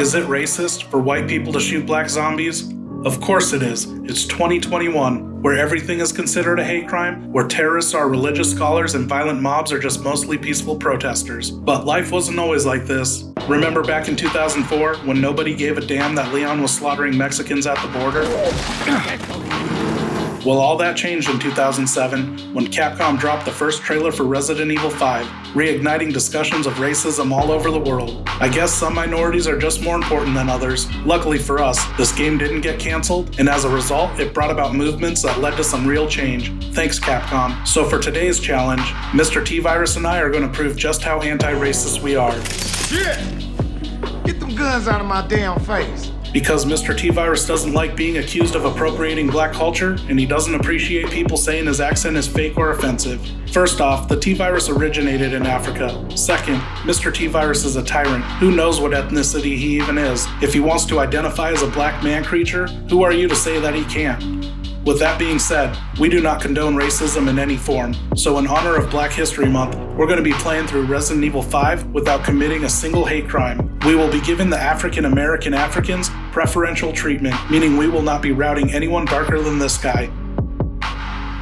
Is it racist for white people to shoot black zombies? Of course it is. It's 2021, where everything is considered a hate crime, where terrorists are religious scholars and violent mobs are just mostly peaceful protesters. But life wasn't always like this. Remember back in 2004, when nobody gave a damn that Leon was slaughtering Mexicans at the border? Well, all that changed in 2007 when Capcom dropped the first trailer for Resident Evil 5, reigniting discussions of racism all over the world. I guess some minorities are just more important than others. Luckily for us, this game didn't get canceled, and as a result, it brought about movements that led to some real change. Thanks, Capcom. So for today's challenge, Mr. T-Virus and I are going to prove just how anti-racist we are. Shit! Get them guns out of my damn face. Because Mr. T-Virus doesn't like being accused of appropriating black culture, and he doesn't appreciate people saying his accent is fake or offensive. First off, the T-Virus originated in Africa. Second, Mr. T-Virus is a tyrant. Who knows what ethnicity he even is? If he wants to identify as a black man creature, who are you to say that he can't? With that being said, we do not condone racism in any form, so in honor of Black History Month, we're going to be playing through Resident Evil 5 without committing a single hate crime. We will be giving the African American Africans preferential treatment, meaning we will not be routing anyone darker than this guy.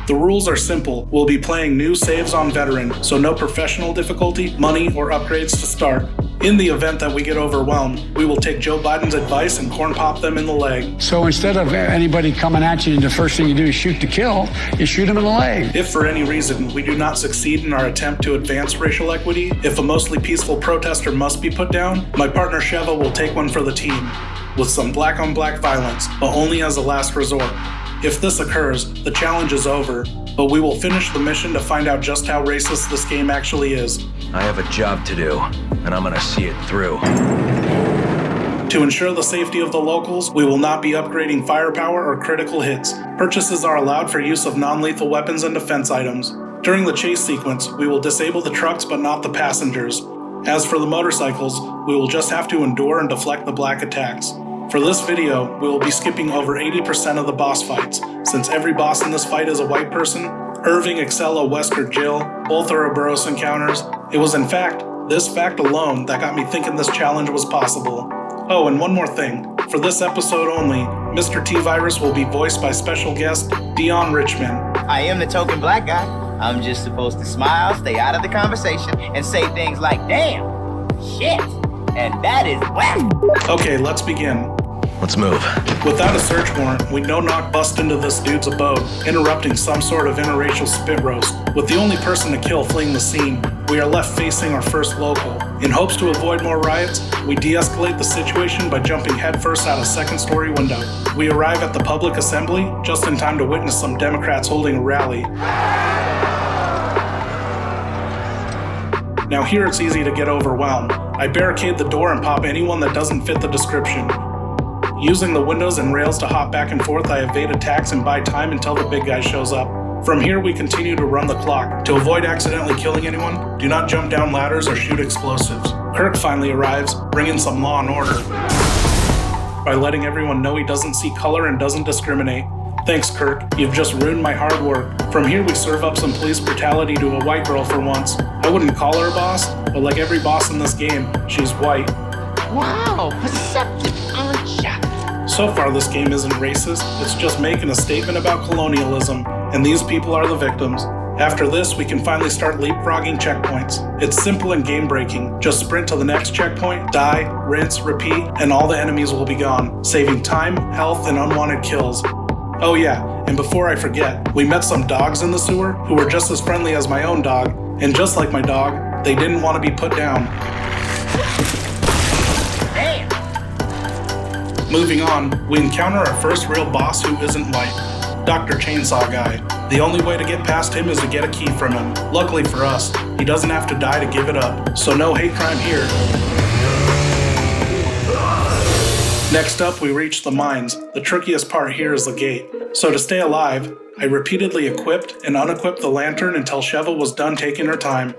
The rules are simple. We'll be playing new saves on veteran, so no professional difficulty, money, or upgrades to start. In the event that we get overwhelmed, we will take Joe Biden's advice and corn pop them in the leg. So instead of anybody coming at you, the first thing you do is shoot to kill, you shoot them in the leg. If for any reason we do not succeed in our attempt to advance racial equity, if a mostly peaceful protester must be put down, my partner Sheva will take one for the team, with some black-on-black violence, but only as a last resort. If this occurs, the challenge is over, but we will finish the mission to find out just how racist this game actually is. I have a job to do, and I'm gonna see it through. To ensure the safety of the locals, we will not be upgrading firepower or critical hits. Purchases are allowed for use of non-lethal weapons and defense items. During the chase sequence, we will disable the trucks but not the passengers. As for the motorcycles, we will just have to endure and deflect the black attacks. For this video, we will be skipping over 80% of the boss fights, since every boss in this fight is a white person. Irving, Excella, Wesker, Jill, both are Ouroboros encounters. It was in fact this fact alone that got me thinking this challenge was possible. Oh, and one more thing. For this episode only, Mr. T-Virus will be voiced by special guest Dion Richmond. I am the token black guy. I'm just supposed to smile, stay out of the conversation, and say things like, damn, shit, and that is whack. Okay, let's begin. Let's move. Without a search warrant, we no-knock bust into this dude's abode, interrupting some sort of interracial spit roast. With the only person to kill fleeing the scene, we are left facing our first local. In hopes to avoid more riots, we de-escalate the situation by jumping headfirst out a second-story window. We arrive at the public assembly just in time to witness some Democrats holding a rally. Now here it's easy to get overwhelmed. I barricade the door and pop anyone that doesn't fit the description. Using the windows and rails to hop back and forth, I evade attacks and buy time until the big guy shows up. From here, we continue to run the clock. To avoid accidentally killing anyone, do not jump down ladders or shoot explosives. Kirk finally arrives, bringing some law and order, by letting everyone know he doesn't see color and doesn't discriminate. Thanks, Kirk. You've just ruined my hard work. From here, we serve up some police brutality to a white girl for once. I wouldn't call her a boss, but like every boss in this game, she's white. Wow, perceptive, aren't ya? So far, this game isn't racist, it's just making a statement about colonialism, and these people are the victims. After this, we can finally start leapfrogging checkpoints. It's simple and game-breaking. Just sprint to the next checkpoint, die, rinse, repeat, and all the enemies will be gone, saving time, health, and unwanted kills. Oh yeah, and before I forget, we met some dogs in the sewer who were just as friendly as my own dog, and just like my dog, they didn't want to be put down. Moving on, we encounter our first real boss who isn't white, Dr. Chainsaw Guy. The only way to get past him is to get a key from him. Luckily for us, he doesn't have to die to give it up, so no hate crime here. Next up, we reach the mines. The trickiest part here is the gate. So to stay alive, I repeatedly equipped and unequipped the lantern until Sheva was done taking her time.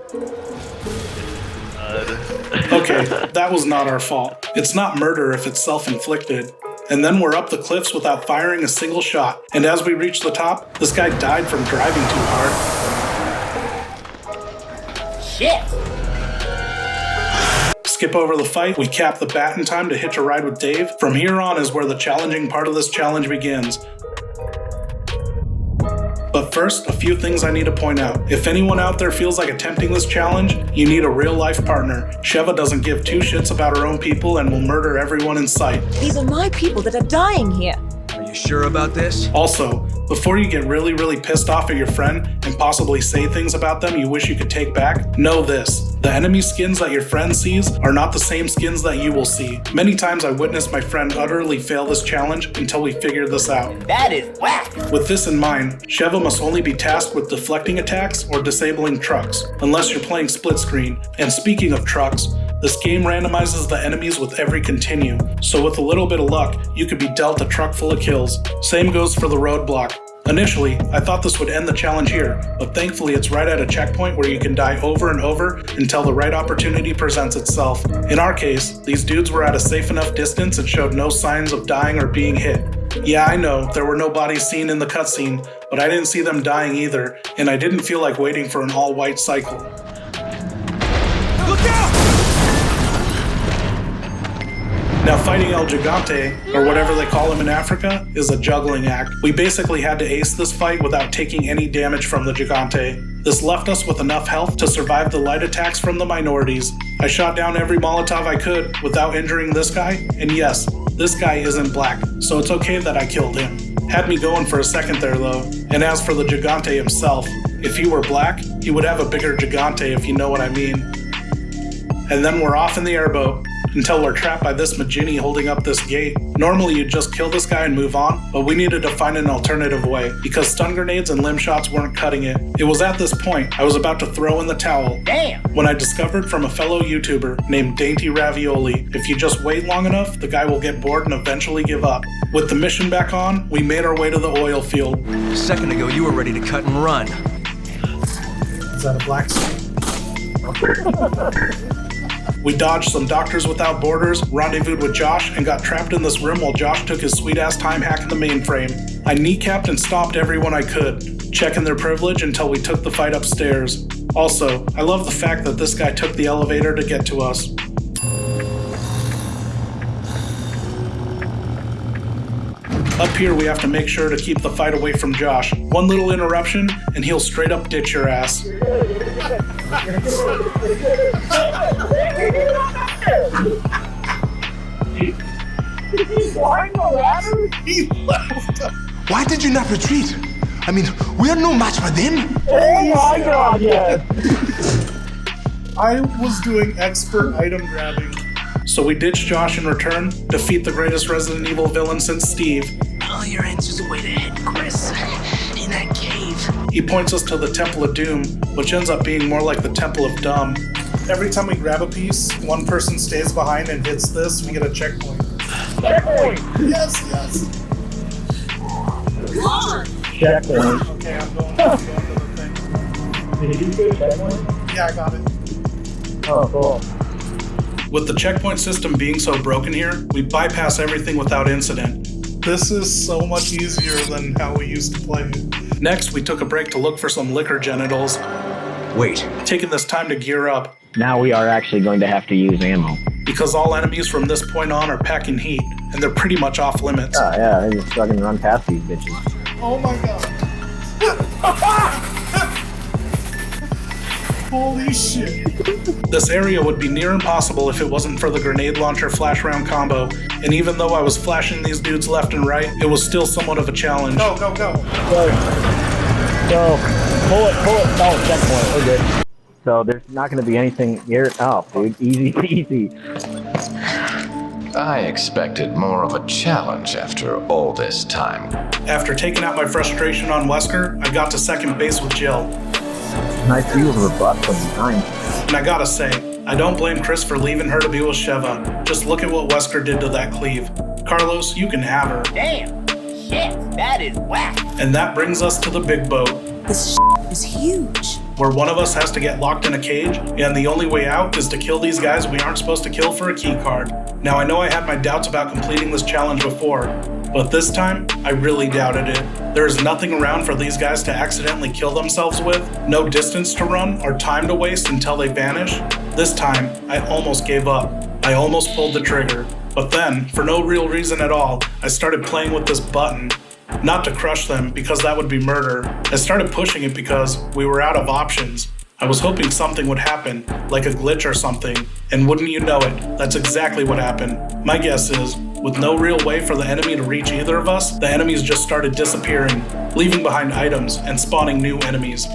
Okay, that was not our fault. It's not murder if it's self-inflicted. And then we're up the cliffs without firing a single shot. And as we reach the top, this guy died from driving too hard. Shit! Skip over the fight, we cap the bat in time to hitch a ride with Dave. From here on is where the challenging part of this challenge begins. But first, a few things I need to point out. If anyone out there feels like attempting this challenge, you need a real-life partner. Sheva doesn't give two shits about her own people and will murder everyone in sight. These are my people that are dying here. Are you sure about this? Also, before you get really pissed off at your friend and possibly say things about them you wish you could take back, know this. The enemy skins that your friend sees are not the same skins that you will see. Many times I witnessed my friend utterly fail this challenge until we figured this out. That is whack. With this in mind, Sheva must only be tasked with deflecting attacks or disabling trucks, unless you're playing split screen. And speaking of trucks, this game randomizes the enemies with every continue, so with a little bit of luck, you could be dealt a truck full of kills. Same goes for the roadblock. Initially, I thought this would end the challenge here, but thankfully it's right at a checkpoint where you can die over and over until the right opportunity presents itself. In our case, these dudes were at a safe enough distance and showed no signs of dying or being hit. Yeah, I know, there were no bodies seen in the cutscene, but I didn't see them dying either, and I didn't feel like waiting for an all-white cycle. Look out! Now, fighting El Gigante, or whatever they call him in Africa, is a juggling act. We basically had to ace this fight without taking any damage from the Gigante. This left us with enough health to survive the light attacks from the minorities. I shot down every Molotov I could without injuring this guy, and yes, this guy isn't black, so it's okay that I killed him. Had me going for a second there though. And as for the Gigante himself, if he were black, he would have a bigger Gigante if you know what I mean. And then we're off in the airboat, until we're trapped by this Majini holding up this gate. Normally you'd just kill this guy and move on, but we needed to find an alternative way, because stun grenades and limb shots weren't cutting it. It was at this point I was about to throw in the towel. Damn. When I discovered from a fellow YouTuber named Dainty Ravioli, if you just wait long enough, the guy will get bored and eventually give up. With the mission back on, we made our way to the oil field. A second ago, you were ready to cut and run. Is that a black screen? We dodged some Doctors Without Borders, rendezvoused with Josh, and got trapped in this room while Josh took his sweet-ass time hacking the mainframe. I kneecapped and stopped everyone I could, checking their privilege until we took the fight upstairs. Also, I love the fact that this guy took the elevator to get to us. Up here, we have to make sure to keep the fight away from Josh. One little interruption, and he'll straight up ditch your ass. Why did you not retreat? I mean, we are no match for them. I was doing expert item grabbing. So we ditched Josh in return, defeat the greatest Resident Evil villain since Steve. All your answers away to head, Chris. In that cave. He points us to the Temple of Doom, which ends up being more like the Temple of Dumb. Every time we grab a piece, one person stays behind and hits this, we get a checkpoint. Checkpoint! Yes! Come on! Checkpoint. Okay, I'm going to the thing. Did you get a checkpoint? Yeah, I got it. Oh, cool. With the checkpoint system being so broken here, we bypass everything without incident. This is so much easier than how we used to play it. Next, we took a break to look for some liquor genitals. Wait, Taking this time to gear up, Now we are actually going to have to use ammo. because all enemies from this point on are packing heat, and they're pretty much off limits. Oh yeah, they just fucking run past these bitches. Oh my god. Holy shit. This area would be near impossible if it wasn't for the grenade launcher flash round combo, and even though I was flashing these dudes left and right, it was still somewhat of a challenge. Go. Pull it. Oh, checkpoint. We're good. So there's not going to be anything here. Oh, dude, easy. I expected more of a challenge after all this time. After taking out my frustration on Wesker, I got to second base with Jill. Nice view of her butt from behind. And I gotta say, I don't blame Chris for leaving her to be with Sheva. Just look at what Wesker did to that cleave. Carlos, you can have her. Damn. Shit. That is whack. And that brings us to the big boat, This is huge. where one of us has to get locked in a cage, and the only way out is to kill these guys we aren't supposed to kill for a key card. Now, I know I had my doubts about completing this challenge before, But this time, I really doubted it. There is nothing around for these guys to accidentally kill themselves with, no distance to run or time to waste until they vanish. This time, I almost gave up. I almost pulled the trigger. But then, for no real reason at all, I started playing with this button. Not to crush them, because that would be murder. I started pushing it because we were out of options. I was hoping something would happen, like a glitch or something, and wouldn't you know it, that's exactly what happened. My guess is, with no real way for the enemy to reach either of us, the enemies just started disappearing, leaving behind items and spawning new enemies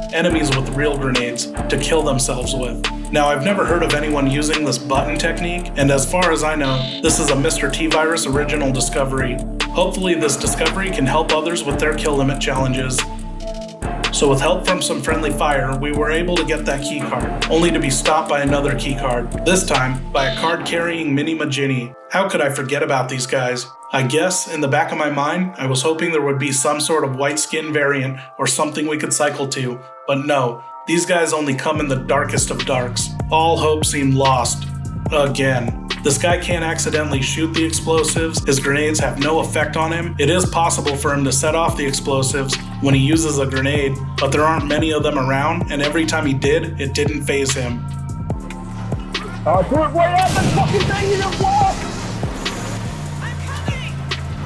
with real grenades to kill themselves with. Now, I've never heard of anyone using this button technique, and as far as I know, this is a Mr. T-Virus original discovery. Hopefully this discovery can help others with their kill limit challenges. So with help from some friendly fire, we were able to get that keycard, only to be stopped by another keycard, this time by a card-carrying Mini Majini. How could I forget about these guys? I guess, in the back of my mind, I was hoping there would be some sort of white skin variant or something we could cycle to, but no, these guys only come in the darkest of darks. All hope seemed lost. Again. This guy can't accidentally shoot the explosives, his grenades have no effect on him. It is possible for him to set off the explosives when he uses a grenade, but there aren't many of them around, and every time he did, it didn't faze him. Wait up the fucking thing, you don't walk!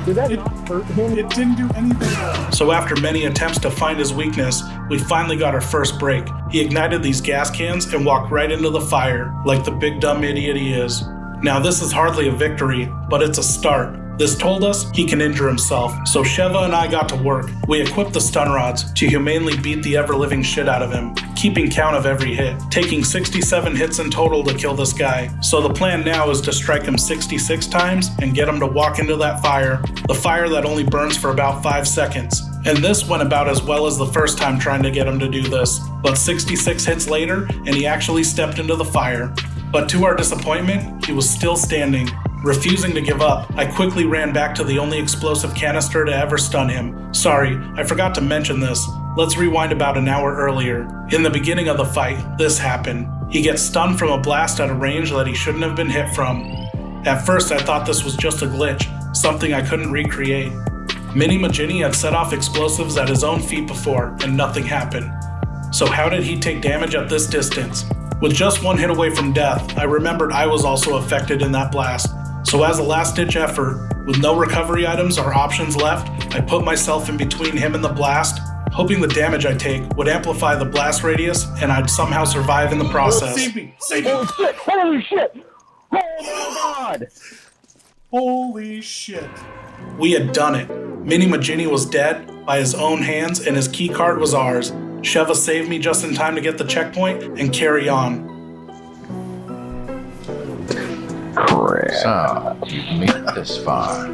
Did that not hurt him? It didn't do anything. So after many attempts to find his weakness, we finally got our first break. He ignited these gas cans and walked right into the fire, like the big dumb idiot he is. Now this is hardly a victory, but it's a start. This told us he can injure himself, so Sheva and I got to work. We equipped the stun rods to humanely beat the ever-living shit out of him, keeping count of every hit, taking 67 hits in total to kill this guy. So the plan now is to strike him 66 times and get him to walk into that fire, the fire that only burns for about 5 seconds. And this went about as well as the first time trying to get him to do this, but 66 hits later, and he actually stepped into the fire. But to our disappointment, he was still standing. Refusing to give up, I quickly ran back to the only explosive canister to ever stun him. Sorry, I forgot to mention this. Let's rewind about an hour earlier. In the beginning of the fight, this happened. He gets stunned from a blast at a range that he shouldn't have been hit from. At first, I thought this was just a glitch, something I couldn't recreate. Mini Majini had set off explosives at his own feet before, and nothing happened. So how did he take damage at this distance? With just one hit away from death, I remembered I was also affected in that blast. So as a last-ditch effort, with no recovery items or options left, I put myself in between him and the blast, hoping the damage I take would amplify the blast radius and I'd somehow survive in the process. Save me! Save me! Oh shit! Holy shit! Oh my god! Holy shit. We had done it. Mini Majini was dead by his own hands and his keycard was ours. Sheva saved me just in time to get the checkpoint and carry on. So, you made it this far.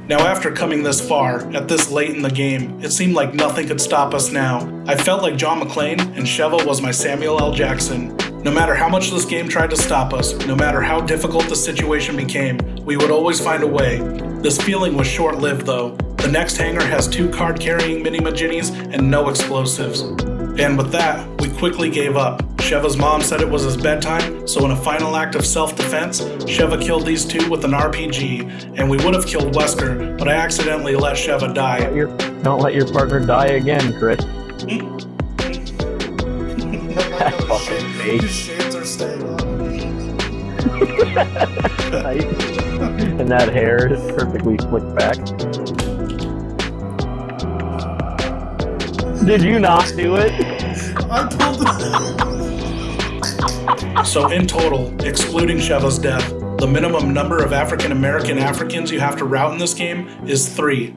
Now after coming this far, at this late in the game, it seemed like nothing could stop us now. I felt like John McClane and Sheva was my Samuel L. Jackson. No matter how much this game tried to stop us, no matter how difficult the situation became, we would always find a way. This feeling was short-lived though. The next hangar has 2 card-carrying Mini Majinis and no explosives. And with that, we quickly gave up. Sheva's mom said it was his bedtime, so in a final act of self-defense, Sheva killed these 2 with an RPG, and we would have killed Wesker, but I accidentally let Sheva die. Don't let your partner die again, Chris. That fucking face. His shades are staying on. And that hair is perfectly slicked back. Did you not do it? I pulled it. So in total, excluding Sheva's death, the minimum number of African-American Africans you have to rout in this game is 3.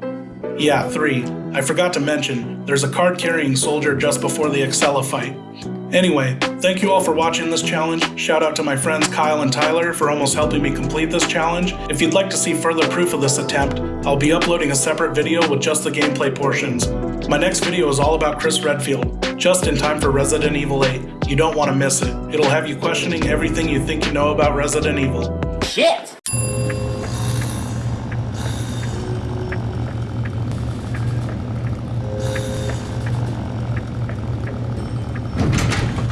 Yeah, 3. I forgot to mention, there's a card-carrying soldier just before the Excella fight. Anyway, thank you all for watching this challenge. Shout out to my friends Kyle and Tyler for almost helping me complete this challenge. If you'd like to see further proof of this attempt, I'll be uploading a separate video with just the gameplay portions. My next video is all about Chris Redfield, just in time for Resident Evil 8. You don't want to miss it. It'll have you questioning everything you think you know about Resident Evil. Shit!